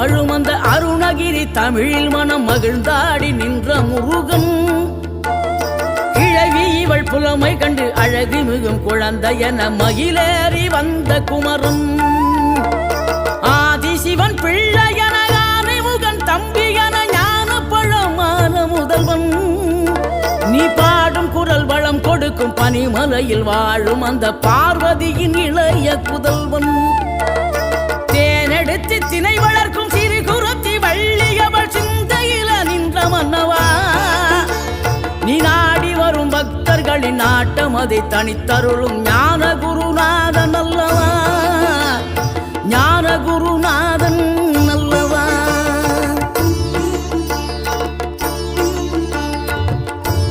வாழும் அந்த அருணகிரி தமிழில் மனம் மகிழ்ந்தாடி நின்ற முருகன். கிழவி இவள் புலமை கண்டு அழகு மிகும் குழந்தை என மகிழேறி வந்த குமரன். ஆதிசிவன் பிள்ளையன முகன் தம்பி என ஞான பழமான முதல்வன். நீ பாடும் குரல் வளம் கொடுக்கும் பனிமலையில் வாழும் அந்த பார்வதியின் இளைய புதல்வன். தேனெடுத்து திணை வளர்க்கும் சிறு குரத்தி வள்ளியவள் சிந்தையில நின்ற மன்னவா. நீ நாடி வரும் பக்தர்களின் நாட்டம் அதை தனித்தருளும் ஞான குருநாதன் அல்லவா. ஞான குருநாதன்